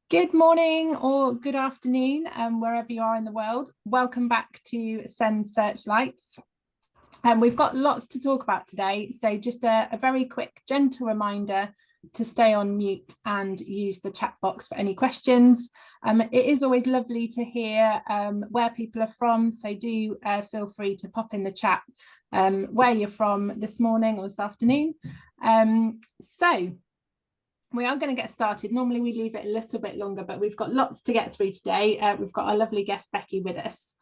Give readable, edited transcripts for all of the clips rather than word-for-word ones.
Good morning or good afternoon, wherever you are in the world. Welcome back to Send Searchlights. We've got lots to talk about today, so just a very quick, gentle reminder to stay on mute and use the chat box for any questions. It is always lovely to hear where people are from, so do feel free to pop in the chat where you're from this morning or this afternoon. We are going to get started. Normally we leave it a little bit longer, but we've got lots to get through today. We've got our lovely guest Becky with us.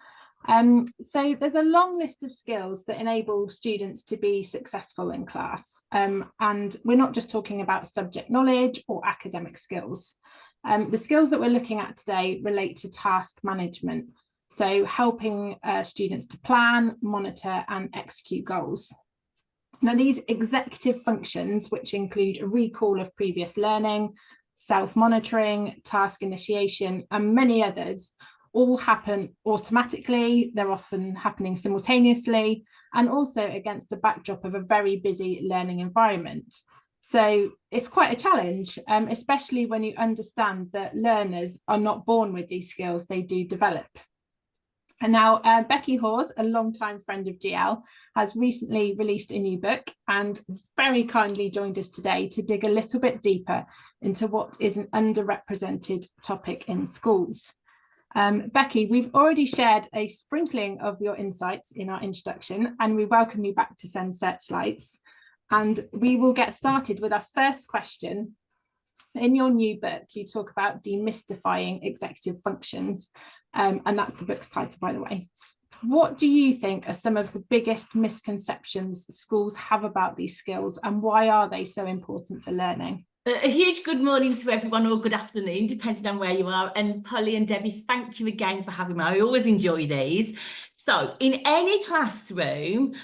So there's a long list of skills that enable students to be successful in class. And we're not just talking about subject knowledge or academic skills. The skills that we're looking at today relate to task management. So helping students to plan, monitor and execute goals. Now, these executive functions, which include a recall of previous learning, self-monitoring, task initiation, and many others, all happen automatically. They're often happening simultaneously, and also against a backdrop of a very busy learning environment. So it's quite a challenge, especially when you understand that learners are not born with these skills, they do develop. And now Becky Hawes, a longtime friend of GL, has recently released a new book and very kindly joined us today to dig a little bit deeper into what is an underrepresented topic in schools. Becky, we've already shared a sprinkling of your insights in our introduction, and we welcome you back to Send Searchlights. And we will get started with our first question. In your new book, you talk about demystifying executive functions, and that's the book's title, by the way. What do you think are some of the biggest misconceptions schools have about these skills, and why are they so important for learning? A huge good morning to everyone, or good afternoon, depending on where you are. And Polly and Debbie, thank you again for having me. I always enjoy these. So in any classroom,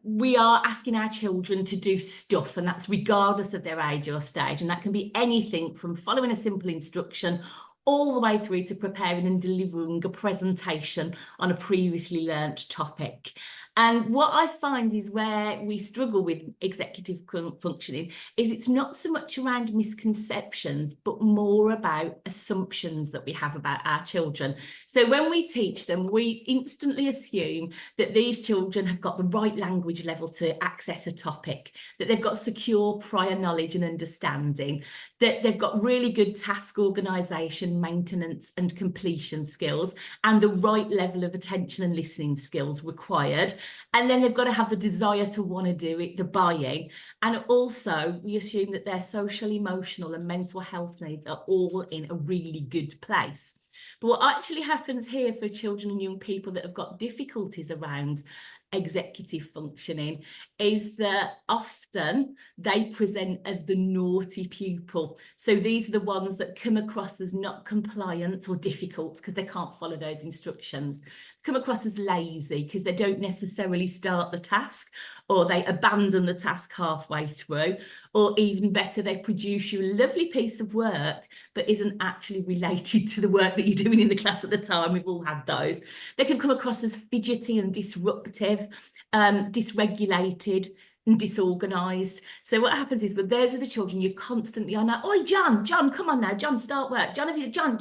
we are asking our children to do stuff, and that's regardless of their age or stage. And that can be anything from following a simple instruction all the way through to preparing and delivering a presentation on a previously learnt topic. And what I find is where we struggle with executive functioning is it's not so much around misconceptions, but more about assumptions that we have about our children. So when we teach them, we instantly assume that these children have got the right language level to access a topic, that they've got secure prior knowledge and understanding, that they've got really good task organisation, maintenance and completion skills, and the right level of attention and listening skills required. And then they've got to have the desire to want to do it, the buying. And also we assume that their social, emotional and mental health needs are all in a really good place. But what actually happens here for children and young people that have got difficulties around executive functioning is that often they present as the naughty pupil. So these are the ones that come across as not compliant or difficult because they can't follow those instructions, come across as lazy because they don't necessarily start the task, or they abandon the task halfway through, or even better, they produce you a lovely piece of work but isn't actually related to the work that you're doing in the class at the time. We've all had those. They can come across as fidgety and disruptive, dysregulated and disorganised. So what happens is, with those are the children you're constantly on that, "Oi, John, come on now, John, start work. John, have you, John.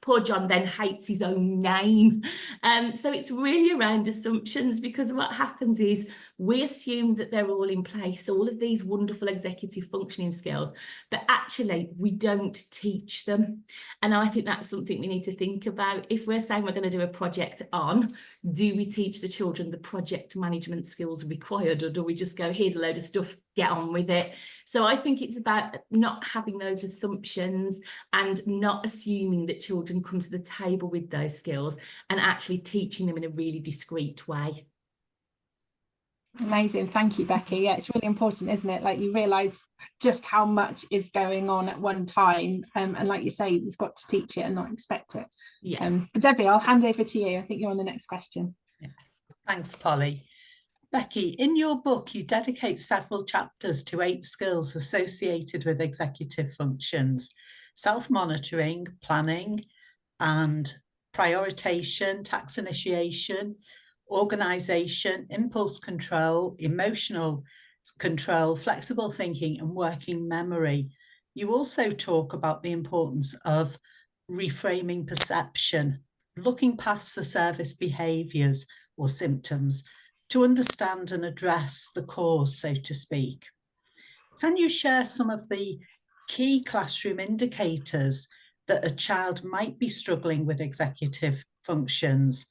Poor John then hates his own name. So it's really around assumptions, because what happens is we assume that they're all in place, all of these wonderful executive functioning skills, but actually we don't teach them. And I think that's something we need to think about. If we're saying we're going to do a project on, do we teach the children the project management skills required, or do we just go, here's a load of stuff, get on with it? So I think it's about not having those assumptions and not assuming that children come to the table with those skills, and actually teaching them in a really discreet way. Amazing. Thank you, Becky. Yeah, it's really important, isn't it? Like, you realise just how much is going on at one time. And like you say, we've got to teach it and not expect it. Yeah. But Debbie, I'll hand over to you. I think you're on the next question. Yeah. Thanks, Polly. Becky, in your book, you dedicate several chapters to 8 skills associated with executive functions: self-monitoring, planning and prioritization, task initiation, organisation, impulse control, emotional control, flexible thinking and working memory. You also talk about the importance of reframing perception, looking past the service behaviours or symptoms to understand and address the cause, so to speak. Can you share some of the key classroom indicators that a child might be struggling with executive functions?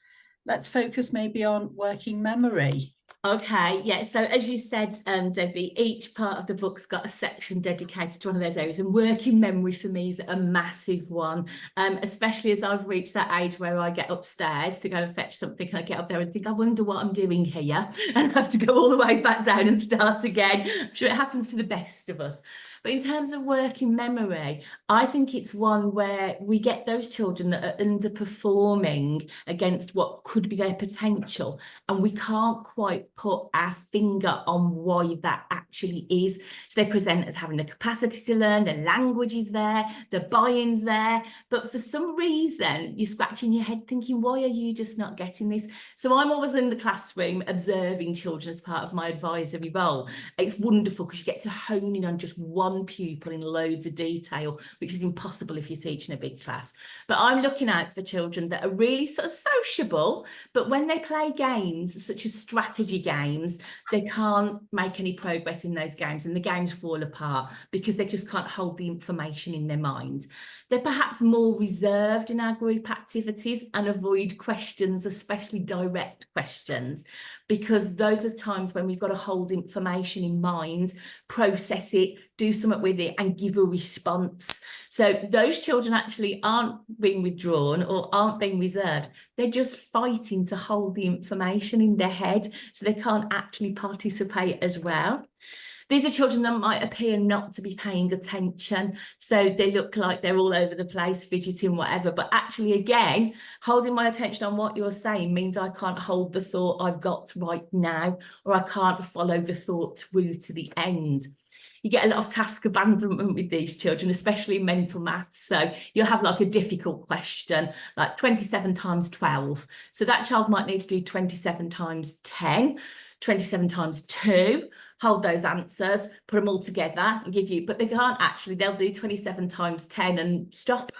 Let's focus maybe on working memory. Okay, yeah, so as you said, Debbie, each part of the book's got a section dedicated to one of those areas, and working memory for me is a massive one, especially as I've reached that age where I get upstairs to go and fetch something and I get up there and think, I wonder what I'm doing here, and I have to go all the way back down and start again. I'm sure it happens to the best of us. But in terms of working memory, I think it's one where we get those children that are underperforming against what could be their potential, and we can't quite put our finger on why that actually is. So they present as having the capacity to learn, the language is there, the buy-in's there, but for some reason you're scratching your head thinking, why are you just not getting this? So I'm always in the classroom observing children as part of my advisory role. It's wonderful because you get to hone in on just one pupil in loads of detail, which is impossible if you're teaching a big class. But I'm looking out for children that are really sort of sociable, but when they play games such as strategy games, they can't make any progress in those games, and the games fall apart because they just can't hold the information in their mind. They're perhaps more reserved in our group activities and avoid questions, especially direct questions, because those are times when we've got to hold information in mind, process it, do something with it, and give a response. So those children actually aren't being withdrawn or aren't being reserved. They're just fighting to hold the information in their head, so they can't actually participate as well. These are children that might appear not to be paying attention, so they look like they're all over the place, fidgeting, whatever, but actually, again, holding my attention on what you're saying means I can't hold the thought I've got right now, or I can't follow the thought through to the end. You get a lot of task abandonment with these children, especially in mental maths. So you'll have like a difficult question, like 27 times 12. So that child might need to do 27 times 10, 27 times 2, hold those answers, put them all together and give you, but they can't actually, they'll do 27 times 10 and stop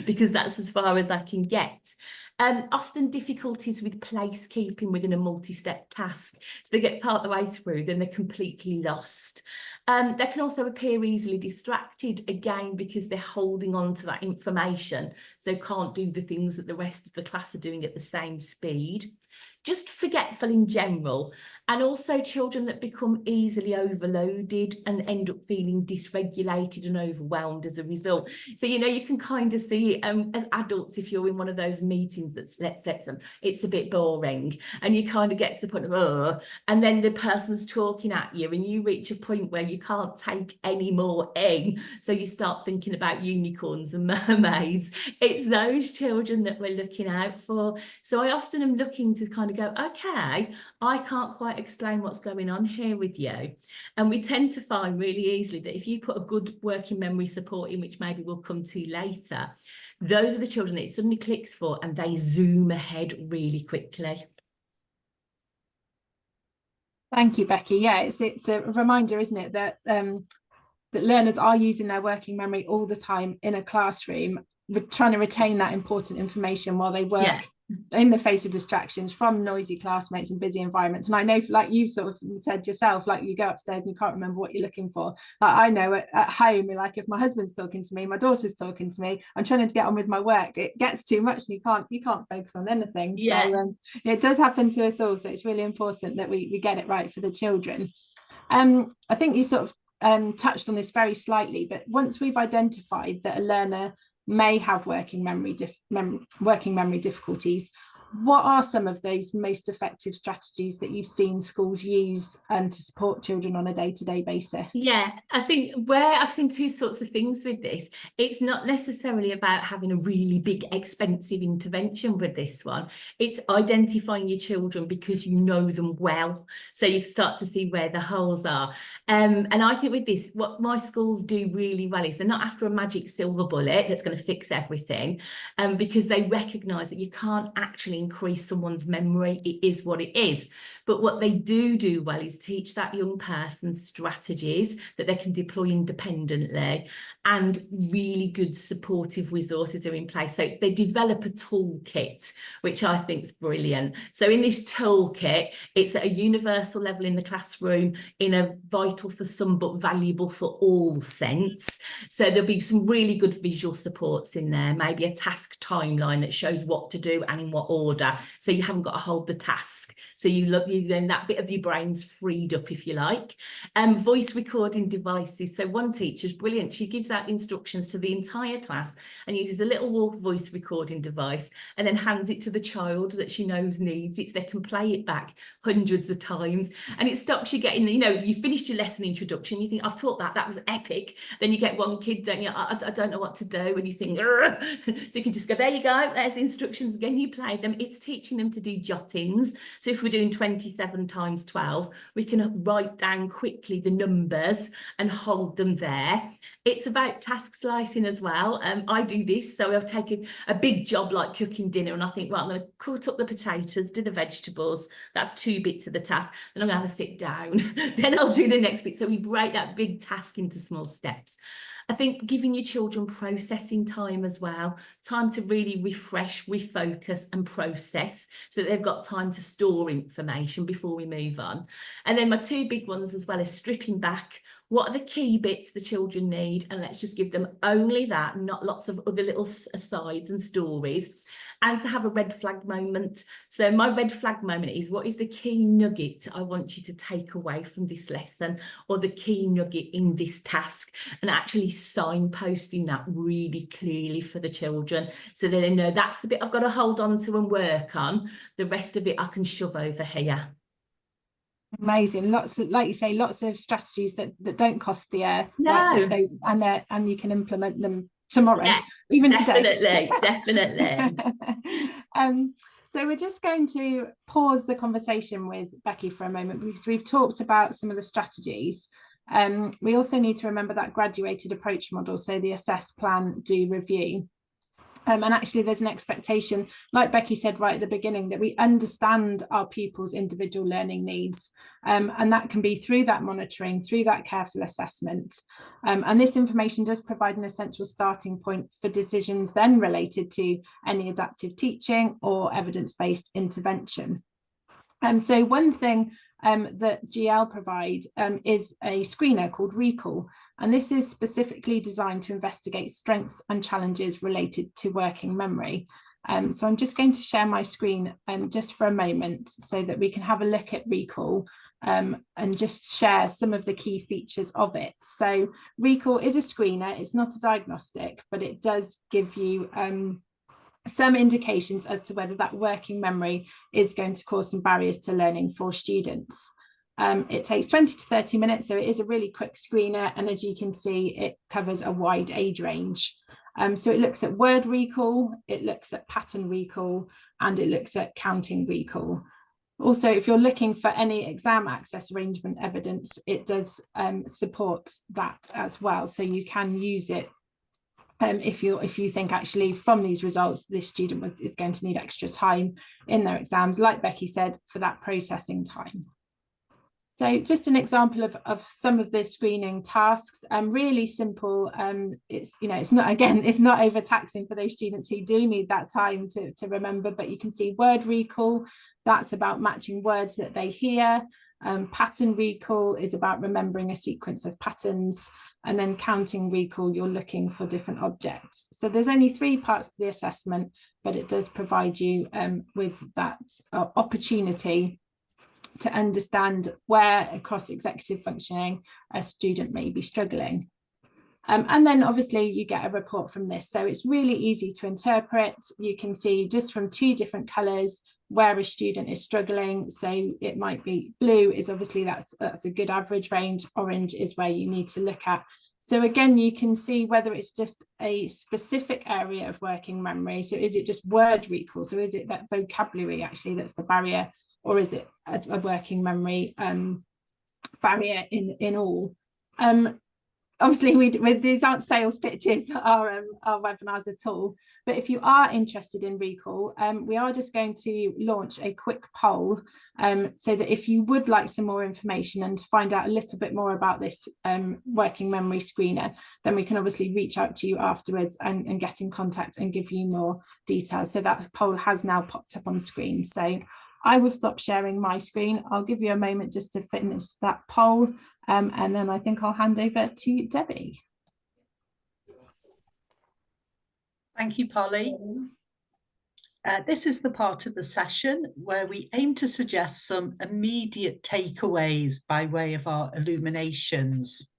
because that's as far as I can get. Often difficulties with place keeping within a multi-step task. So they get part of the way through, then they're completely lost. They can also appear easily distracted, again, because they're holding on to that information, so can't do the things that the rest of the class are doing at the same speed. Just forgetful in general, and also children that become easily overloaded and end up feeling dysregulated and overwhelmed as a result. So, you know, you can kind of see as adults, if you're in one of those meetings that lets them, it's a bit boring, and you kind of get to the point of, oh, and then the person's talking at you and you reach a point where you can't take any more in. So you start thinking about unicorns and mermaids. It's those children that we're looking out for. So I often am looking to kind of go, okay, I can't quite explain what's going on here with you. And we tend to find really easily that if you put a good working memory support in, which maybe we'll come to later, those are the children that it suddenly clicks for and they zoom ahead really quickly. Thank you, Becky. Yeah, it's a reminder, isn't it, that that learners are using their working memory all the time in a classroom. We're trying to retain that important information while they work in the face of distractions from noisy classmates and busy environments. And I know, like you sort of said yourself, like you go upstairs and you can't remember what you're looking for. Like I know at home, like if my husband's talking to me, my daughter's talking to me, I'm trying to get on with my work, it gets too much and you can't focus on anything. So it does happen to us all, so it's really important that we get it right for the children. I think you sort of touched on this very slightly, but once we've identified that a learner may have working memory difficulties, what are some of those most effective strategies that you've seen schools use to support children on a day-to-day basis? Yeah, I think where I've seen two sorts of things with this, it's not necessarily about having a really big, expensive intervention with this one. It's identifying your children because you know them well. So you start to see where the holes are. And I think with this, what my schools do really well is they're not after a magic silver bullet that's going to fix everything, because they recognise that you can't actually increase someone's memory. It is what it is. But what they do well is teach that young person strategies that they can deploy independently, and really good supportive resources are in place. So they develop a toolkit, which I think is brilliant. So in this toolkit, it's at a universal level in the classroom, in a vital for some but valuable for all sense. So there'll be some really good visual supports in there, maybe a task timeline that shows what to do and in what order. So you haven't got to hold the task. So then that bit of your brain's freed up, if you like. Voice recording devices. So one teacher's brilliant. She gives out instructions to the entire class and uses a little voice recording device and then hands it to the child that she knows needs it. So they can play it back hundreds of times, and it stops you getting, you finished your lesson introduction, you think, I've taught that was epic. Then you get one kid, don't you, I don't know what to do, and you think, so you can just go, there you go, there's the instructions again, you play them. It's teaching them to do jottings. So if we're doing 27 times 12, we can write down quickly the numbers and hold them there. It's about task slicing as well. I do this, so I've taken a big job like cooking dinner, and I think, right, I'm going to cut up the potatoes, do the vegetables. That's 2 bits of the task. Then I'm going to have a sit down. Then I'll do the next bit. So we break that big task into small steps. I think giving your children processing time as well, time to really refresh, refocus and process, so that they've got time to store information before we move on. And then my 2 big ones as well is stripping back. What are the key bits the children need? And let's just give them only that, not lots of other little asides and stories. And to have a red flag moment. So my red flag moment is, what is the key nugget I want you to take away from this lesson, or the key nugget in this task, and actually signposting that really clearly for the children, so that they know that's the bit I've got to hold on to and work on. The rest of it I can shove over here. Amazing. Lots of, like you say, lots of strategies that don't cost the earth. No. And you can implement them tomorrow, Yeah, even definitely, today. definitely. So we're just going to pause the conversation with Becky for a moment, because we've talked about some of the strategies. We also need to remember that graduated approach model, so the assess, plan, do, review. And actually there's an expectation, like Becky said right at the beginning, that we understand our pupils' individual learning needs, and that can be through that monitoring, through that careful assessment, and this information does provide an essential starting point for decisions then related to any adaptive teaching or evidence-based intervention. So one thing that GL provide is a screener called Recall, and this is specifically designed to investigate strengths and challenges related to working memory. So I'm just going to share my screen just for a moment so that we can have a look at Recall and just share some of the key features of it. So Recall is a screener, it's not a diagnostic, but it does give you some indications as to whether that working memory is going to cause some barriers to learning for students. It takes 20 to 30 minutes, so it is a really quick screener, and as you can see, it covers a wide age range. So it looks at word recall, it looks at pattern recall, and it looks at counting recall. Also, if you're looking for any exam access arrangement evidence, it does support that as well, so you can use it if you think actually from these results this student is going to need extra time in their exams, like Becky said, for that processing time. So just an example of some of the screening tasks, really simple. It's not overtaxing for those students who do need that time to remember, but you can see word recall, that's about matching words that they hear. Pattern recall is about remembering a sequence of patterns, and then counting recall, you're looking for different objects. So there's only 3 parts to the assessment, but it does provide you with that opportunity to understand where across executive functioning a student may be struggling. And then obviously you get a report from this. So it's really easy to interpret. You can see just from 2 different colours where a student is struggling. So it might be blue is obviously that's a good average range. Orange is where you need to look at. So again, you can see whether it's just a specific area of working memory. So is it just word recall? So is it that vocabulary actually that's the barrier, or is it a working memory barrier in all? obviously these aren't sales pitches, our webinars at all, but if you are interested in Recall, we are just going to launch a quick poll, so that if you would like some more information and find out a little bit more about this working memory screener, then we can obviously reach out to you afterwards and get in contact and give you more details. So that poll has now popped up on screen. So I will stop sharing my screen. I'll give you a moment just to finish that poll, and then I think I'll hand over to Debbie. Thank you, Polly. This is the part of the session where we aim to suggest some immediate takeaways by way of our illuminations.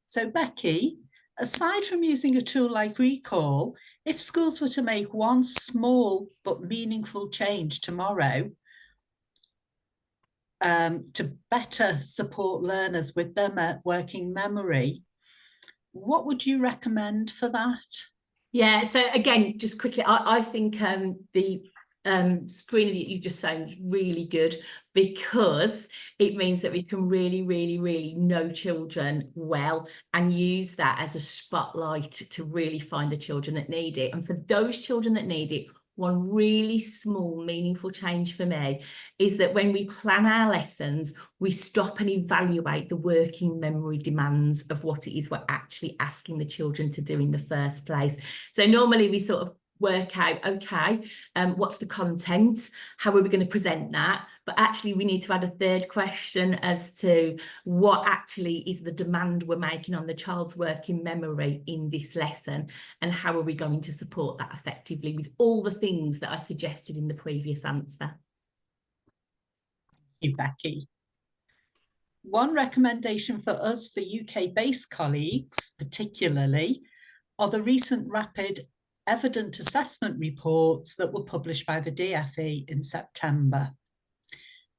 So Becky, aside from using a tool like Recall, if schools were to make one small but meaningful change tomorrow, to better support learners with their working memory, what would you recommend for that? Yeah, so again, just quickly, I think the screening that you just shown is really good, because it means that we can really know children well and use that as a spotlight to really find the children that need it. And for those children that need it, one really small, meaningful change for me is that when we plan our lessons, we stop and evaluate the working memory demands of what it is we're actually asking the children to do in the first place. So normally we sort of work out, okay, what's the content? How are we going to present that? But actually we need to add a third question as to what actually is the demand we're making on the child's working memory in this lesson, and how are we going to support that effectively with all the things that I suggested in the previous answer. Thank you, Becky. One recommendation for us, for UK-based colleagues particularly, are the recent rapid evident assessment reports that were published by the DFE in September.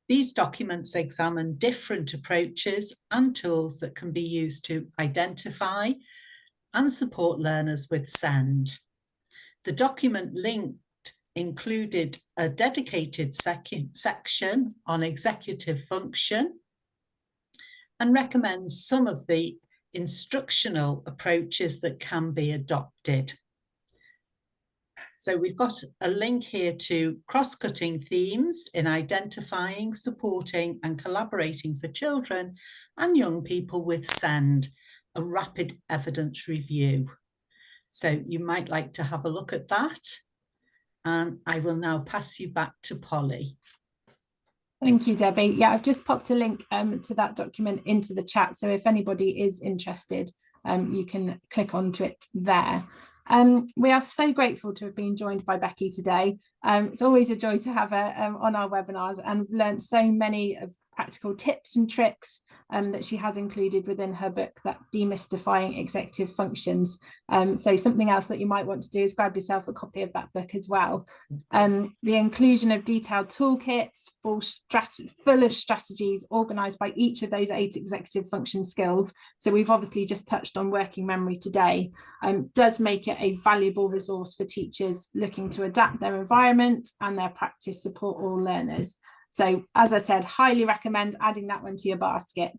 These documents examine different approaches and tools that can be used to identify and support learners with SEND. The document linked included a dedicated section on executive function and recommends some of the instructional approaches that can be adopted. So we've got a link here to cross-cutting themes in identifying, supporting and collaborating for children and young people with SEND, a rapid evidence review. So you might like to have a look at that. And I will now pass you back to Polly. Thank you, Debbie. Yeah, I've just popped a link to that document into the chat. So if anybody is interested, you can click onto it there. We are so grateful to have been joined by Becky today. It's always a joy to have her on our webinars, and we've learned so many of practical tips and tricks that she has included within her book, that Demystifying Executive Functions. So something else that you might want to do is grab yourself a copy of that book as well. The inclusion of detailed toolkits full of strategies organised by each of those 8 executive function skills. So we've obviously just touched on working memory today, does make it a valuable resource for teachers looking to adapt their environment and their practice support all learners. So as I said, highly recommend adding that one to your basket.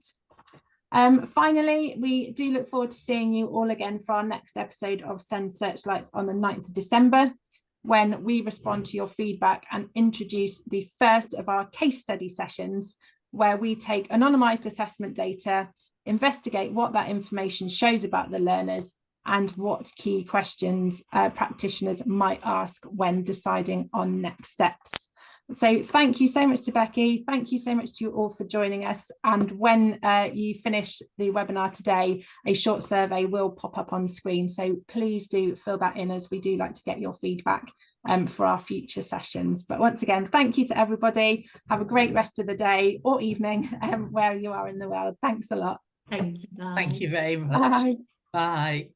Finally, we do look forward to seeing you all again for our next episode of SEND Searchlights on the 9th of December, when we respond to your feedback and introduce the first of our case study sessions, where we take anonymised assessment data, investigate what that information shows about the learners, and what key questions practitioners might ask when deciding on next steps. So thank you so much to Becky. Thank you so much to you all for joining us. And when you finish the webinar today, a short survey will pop up on screen. So please do fill that in, as we do like to get your feedback for our future sessions. But once again, thank you to everybody. Have a great rest of the day or evening where you are in the world. Thank you a lot. Thank you. Bye. Thank you very much. Bye. Bye.